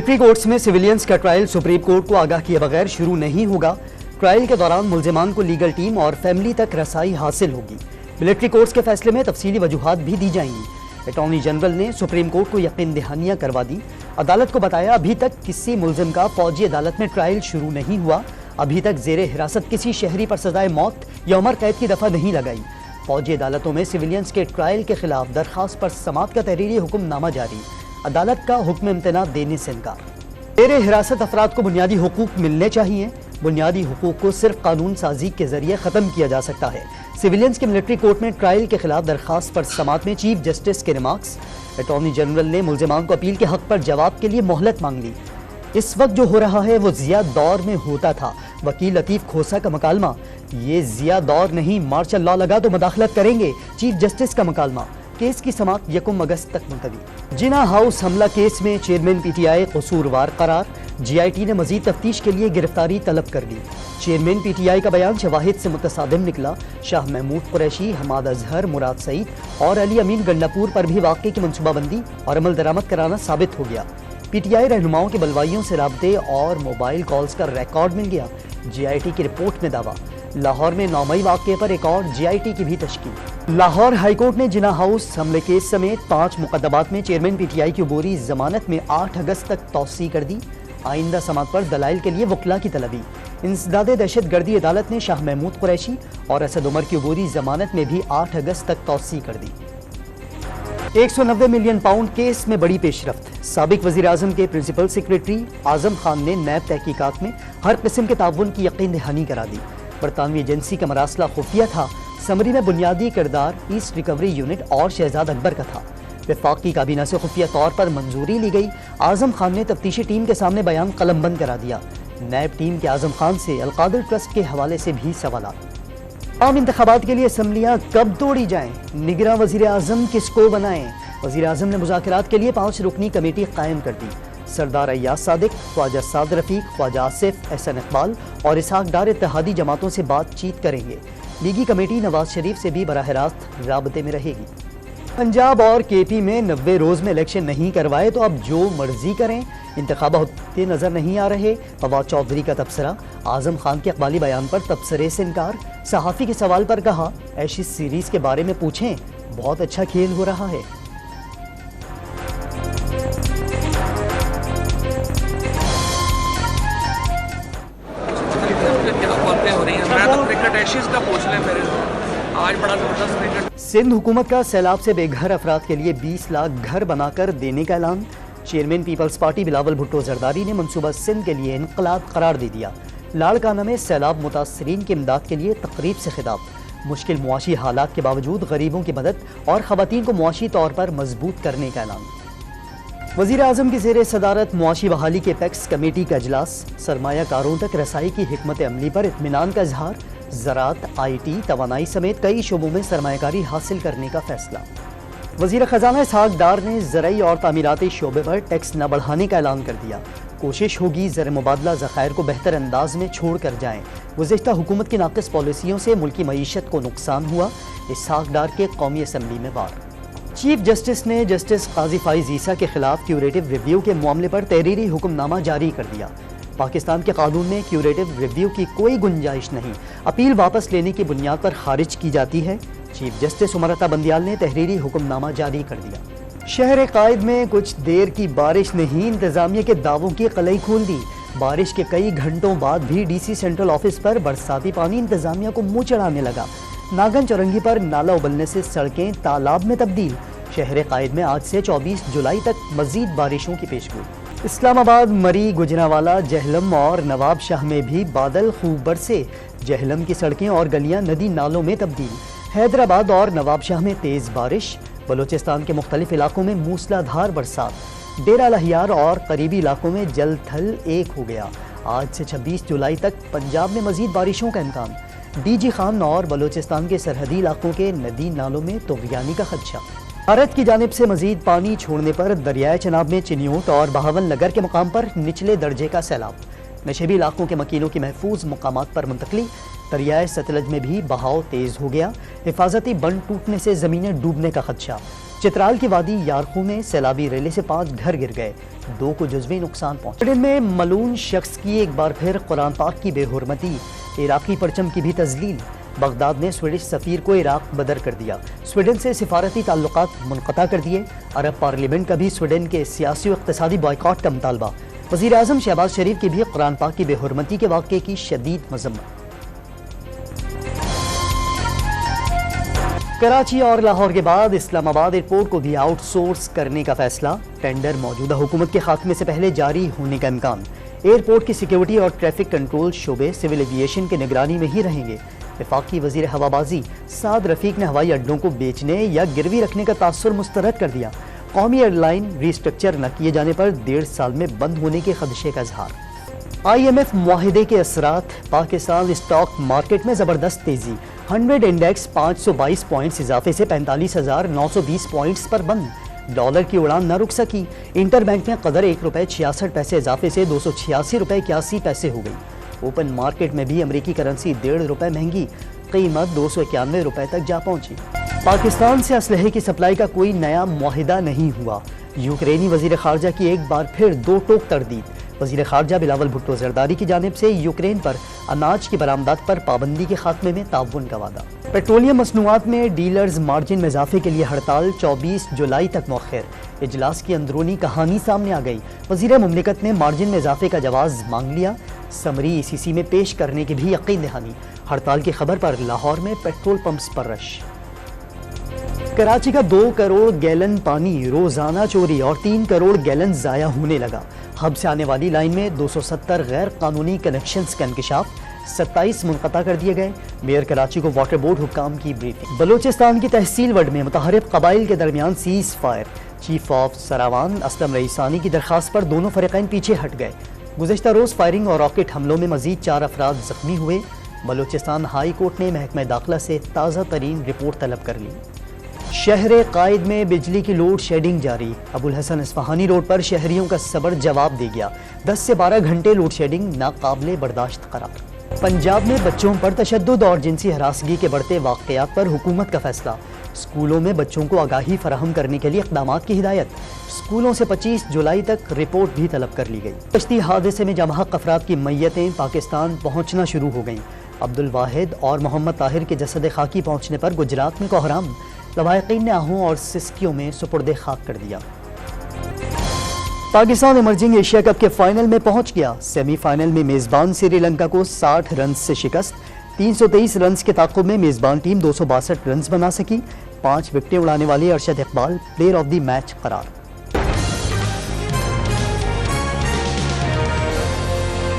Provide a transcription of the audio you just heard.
Military courts میں civilians کا trial supreme court کو آگاہ کیے بغیر شروع نہیں ہوگا۔ ٹرائل کے دوران ملزمان کو لیگل ٹیم اور فیملی تک رسائی حاصل ہوگی۔ ملٹری کورٹس کے فیصلے میں تفصیلی وجوہات بھی دی جائیں گی۔ اٹارنی جنرل نے سپریم کورٹ کو یقین دہانیاں کروا دی۔ عدالت کو بتایا ابھی تک کسی ملزم کا فوجی عدالت میں ٹرائل شروع نہیں ہوا۔ ابھی تک زیر حراست کسی شہری پر سزائے موت یا عمر قید کی دفعہ نہیں لگائی۔ فوجی عدالتوں میں سویلینز کے ٹرائل کے خلاف درخواست پر سماعت کا تحریری حکم نامہ جاری۔ عدالت کا حکم امتناع دینے سے انکار۔ زیر حراست افراد کو بنیادی حقوق ملنے چاہیے۔ بنیادی حقوق کو صرف قانون سازی کے ذریعے ختم کیا جا سکتا ہے۔ سویلینز کے ملٹری کورٹ میں ٹرائل کے خلاف درخواست پر سماعت میں چیف جسٹس کے ریمارکس۔ اٹارنی جنرل نے ملزمان کو اپیل کے حق پر جواب کے لیے مہلت مانگ لی۔ اس وقت جو ہو رہا ہے وہ ضیاء دور میں ہوتا تھا۔ وکیل لطیف کھوسا کا مکالمہ، یہ ضیاء دور نہیں، مارشل لا لگا تو مداخلت کریں گے، چیف جسٹس کا مکالمہ۔ کیس کی سماعت 1 اگست تک ملتوی۔ جناح ہاؤس حملہ کیس میں چیئرمین پی ٹی آئی قصوروار قرار۔ جی آئی ٹی نے مزید تفتیش کے لیے گرفتاری طلب کر لی۔ چیئرمین پی ٹی آئی کا بیان شواہد سے متصادم نکلا۔ شاہ محمود قریشی، حماد اظہر، مراد سعید اور علی امین گنڈاپور پر بھی واقعے کی منصوبہ بندی اور عمل درآمد کرانا ثابت ہو گیا۔ پی ٹی آئی رہنماؤں کے بلوائیوں سے رابطے اور موبائل کالز کا ریکارڈ مل گیا۔ جی آئی ٹی کی رپورٹ میں دعویٰ، لاہور میں 9 مئی واقعے پر ایک اور جی آئی ٹی کی بھی تشکیل۔ لاہور ہائی کورٹ نے جناح ہاؤس حملے کیس سمیت 5 مقدمات میں چیئرمین پی ٹی آئی کی عبوری ضمانت میں 8 اگست تک توسیع کر دی۔ آئندہ سماعت پر دلائل کے لیے وکلاء کی طلبی۔ انسداد دہشت گردی عدالت نے شاہ محمود قریشی اور اسد عمر کی عبوری ضمانت میں بھی 8 اگست تک توسیع کر دی۔ 190 ملین پاؤنڈ کیس میں بڑی پیش رفت۔ سابق وزیر اعظم کے پرنسپل سیکریٹری اعظم خان نے نیب تحقیقات میں ہر قسم کے تعاون کی یقین دہانی کرا دی۔ برطانوی ایجنسی کا مراسلہ خفیہ تھا۔ سمری میں بنیادی کردار ایسٹ ریکوری یونٹ اور شہزاد اکبر کا تھا۔ وفاقی کابینہ سے خفیہ طور پر منظوری لی گئی۔ اعظم خان نے تفتیشی ٹیم کے سامنے بیان قلم بند کرا دیا۔ نیب ٹیم کے اعظم خان سے القادر ٹرسٹ کے حوالے سے بھی سوالات۔ عام انتخابات کے لیے اسمبلیاں کب توڑی جائیں؟ نگراں وزیر اعظم کس کو بنائیں؟ وزیر اعظم نے مذاکرات کے لیے 5 رکنی کمیٹی قائم کر دی۔ سردار ایاز صادق، خواجہ سعد رفیق، خواجہ آصف، احسن اقبال اور اسحاق ڈار اتحادی جماعتوں سے بات چیت کریں گے۔ لیگی کمیٹی نواز شریف سے بھی براہ راست رابطے میں رہے گی۔ پنجاب اور کے پی میں 90 روز میں الیکشن نہیں کروائے تو اب جو مرضی کریں، انتخابات ہوتے نظر نہیں آ رہے۔ فواد چودھری کا تبصرہ، اعظم خان کے اقبالی بیان پر تبصرے سے انکار۔ صحافی کے سوال پر کہا، ایشز سیریز کے بارے میں پوچھیں، بہت اچھا کھیل ہو رہا ہے۔ سندھ حکومت کا سیلاب سے بے گھر افراد کے لیے 20 لاکھ گھر بنا کر دینے کا اعلان۔ Chairman Peoples Party Bilawal Bhutto Zardari نے منصوبہ سندھ کے لیے انقلاب قرار دے دیا۔ لاڑکانہ میں سیلاب متاثرین کی امداد کے لیے تقریب سے خطاب۔ مشکل معاشی حالات کے باوجود غریبوں کی مدد اور خواتین کو معاشی طور پر مضبوط کرنے کا اعلان۔ وزیر اعظم کی زیر صدارت معاشی بحالی کے پیکس کمیٹی کا اجلاس۔ سرمایہ کاروں تک رسائی کی حکمت عملی پر اطمینان کا اظہار۔ زراعت، آئی ٹی، توانائی سمیت کئی شعبوں میں سرمایہ کاری حاصل کرنے کا فیصلہ۔ وزیر خزانہ اسحاق ڈار نے زرعی اور تعمیراتی شعبے پر ٹیکس نہ بڑھانے کا اعلان کر دیا۔ کوشش ہوگی زر مبادلہ ذخائر کو بہتر انداز میں چھوڑ کر جائیں۔ گزشتہ حکومت کی ناقص پالیسیوں سے ملکی معیشت کو نقصان ہوا۔ اسحاق ڈار کے قومی اسمبلی میں بار۔ چیف جسٹس نے جسٹس قاضی فائز عیسیٰ کے خلاف کیوریٹو ریویو کے معاملے پر تحریری حکم نامہ جاری کر دیا۔ پاکستان کے قانون میں کیوریٹو ریویو کی کوئی گنجائش نہیں، اپیل واپس لینے کی بنیاد پر خارج کی جاتی ہے۔ چیف جسٹس عمر عطا بندیال نے تحریری حکم نامہ جاری کر دیا۔ شہر قائد میں کچھ دیر کی بارش نے ہی انتظامیہ کے دعووں کی قلعی کھول دی۔ بارش کے کئی گھنٹوں بعد بھی ڈی سی سینٹرل آفس پر برساتی پانی انتظامیہ کو منہ چڑھانے لگا۔ ناگن چورنگی پر نالہ ابلنے سے سڑکیں تالاب میں تبدیل۔ شہر قائد میں آج سے 24 جولائی تک مزید بارشوں کی پیشگوئی۔ اسلام آباد، مری، گجرانوالہ، جہلم اور نواب شاہ میں بھی بادل خوب برسے۔ جہلم کی سڑکیں اور گلیاں ندی نالوں میں تبدیل۔ حیدرآباد اور نواب شاہ میں تیز بارش۔ بلوچستان کے مختلف علاقوں میں موسلا دھار برسات۔ ڈیرہ لہیار اور قریبی علاقوں میں جل تھل ایک ہو گیا۔ آج سے 26 جولائی تک پنجاب میں مزید بارشوں کا امکان۔ ڈی جی خان اور بلوچستان کے سرحدی علاقوں کے ندی نالوں میں طغیانی کا خدشہ۔ بھارت کی جانب سے مزید پانی چھوڑنے پر دریائے چناب میں چنیوٹ اور بہاول نگر کے مقام پر نچلے درجے کا سیلاب۔ نشیبی علاقوں کے مکینوں کی محفوظ مقامات پر منتقلی۔ دریائے ستلج میں بھی بہاؤ تیز ہو گیا۔ حفاظتی بند ٹوٹنے سے زمینیں ڈوبنے کا خدشہ۔ چترال کی وادی یارخو میں سیلابی ریلے سے 5 گھر گر گئے، 2 کو جزوی نقصان پہنچا۔ سویڈن میں ملعون شخص کی ایک بار پھر قرآن پاک کی بے حرمتی، عراقی پرچم کی بھی تذلیل۔ بغداد نے سویڈش سفیر کو عراق بدر کر دیا، سویڈن سے سفارتی تعلقات منقطع کر دیے۔ عرب پارلیمنٹ کا بھی سویڈن کے سیاسی و اقتصادی بائیکاٹ کا مطالبہ۔ وزیر اعظم شہباز شریف کی بھی قرآن پاک کی بے حرمتی کے واقعے کی شدید مذمت۔ کراچی اور لاہور کے بعد اسلام آباد ایئرپورٹ کو بھی آؤٹ سورس کرنے کا فیصلہ، ٹینڈر موجودہ حکومت کے خاتمے سے پہلے جاری ہونے کا امکان۔ ایئرپورٹ کی سیکیورٹی اور ٹریفک کنٹرول شعبے سول ایویشن کے نگرانی میں ہی رہیں گے۔ وفاقی وزیر ہوابازی سعد رفیق نے ہوائی اڈوں کو بیچنے یا گروی رکھنے کا تاثر مسترد کر دیا۔ قومی ایئر لائن ری اسٹرکچر نہ کیے جانے پر 1.5 سال میں بند ہونے کے خدشے کا اظہار۔ آئی ایم ایف معاہدے کے اثرات، پاکستان اسٹاک مارکیٹ میں زبردست تیزی، 100 انڈیکس 522 پوائنٹس اضافے سے 45,920 پوائنٹس پر بند۔ ڈالر کی اڑان نہ رک سکی، انٹر بینک میں قدر ₹1.66 اضافے سے ₹286.81 ہو گئی۔ اوپن مارکیٹ میں بھی امریکی کرنسی ₹1.5 مہنگی، قیمت ₹291 تک جا پہنچی۔ پاکستان سے اسلحے کی سپلائی کا کوئی نیا معاہدہ نہیں ہوا، یوکرینی وزیر خارجہ کی ایک بار پھر 2 ٹوک تردید۔ وزیر خارجہ بلاول بھٹو زرداری کی جانب سے یوکرین پر اناج کی برآمدات پر پابندی کے خاتمے میں تعاون کا وعدہ۔ پیٹرولیم مصنوعات میں ڈیلرز مارجن میں اضافے کے لیے ہڑتال 24 جولائی تک مؤخر۔ اجلاس کی اندرونی کہانی سامنے آ گئی، وزیر مملکت نے مارجن میں اضافے کا جواز مانگ لیا، سمری ای سی سی میں پیش کرنے کی بھی یقین دہانی۔ ہڑتال کی خبر پر لاہور میں پیٹرول پمپس پر رش۔ کراچی کا 2 کروڑ گیلن پانی روزانہ چوری اور 3 کروڑ گیلن ضائع ہونے لگا۔ ہب سے آنے والی لائن میں 270 غیر قانونی کنیکشنز کا انکشاف، 27 منقطع کر دیے گئے۔ میئر کراچی کو واٹر بورڈ حکام کی بریفنگ۔ بلوچستان کی تحصیل وڈ میں متحارب قبائل کے درمیان cease fire, chief of Sarawan Aslam Raisani کی درخواست پر دونوں فریقین پیچھے ہٹ گئے۔ گزشتہ روز فائرنگ اور راکٹ حملوں میں مزید 4 افراد زخمی ہوئے۔ بلوچستان ہائی کورٹ نے محکمہ داخلہ سے تازہ ترین رپورٹ طلب کر لی۔ شہر قائد میں بجلی کی لوڈ شیڈنگ جاری، ابو الحسن اصفہانی روڈ پر شہریوں کا صبر جواب دے گیا، 10 سے 12 گھنٹے لوڈ شیڈنگ ناقابل برداشت قرار۔ پنجاب میں بچوں پر تشدد اور جنسی ہراسگی کے بڑھتے واقعات پر حکومت کا فیصلہ، اسکولوں میں بچوں کو آگاہی فراہم کرنے کے لیے اقدامات کی ہدایت، اسکولوں سے 25 جولائی تک رپورٹ بھی طلب کر لی گئی۔ کشتی حادثے میں جاں بحق افراد کی میتیں پاکستان پہنچنا شروع ہو گئیں، عبد الواحد اور محمد طاہر کے جسد خاکی پہنچنے پر گجرات میں کوہرام، لواحقین نے آہوں اور سسکیوں میں سپرد خاک کر دیا۔ پاکستان ایمرجنگ ایشیا کپ کے فائنل میں پہنچ گیا، سیمی فائنل میں میزبان سری لنکا کو 60 رنز سے شکست، 323 رنز کے تعاقب میں میزبان ٹیم 262 رنز بنا سکی، 5 وکٹیں اڑانے والے Arshad Iqbal player of the match قرار۔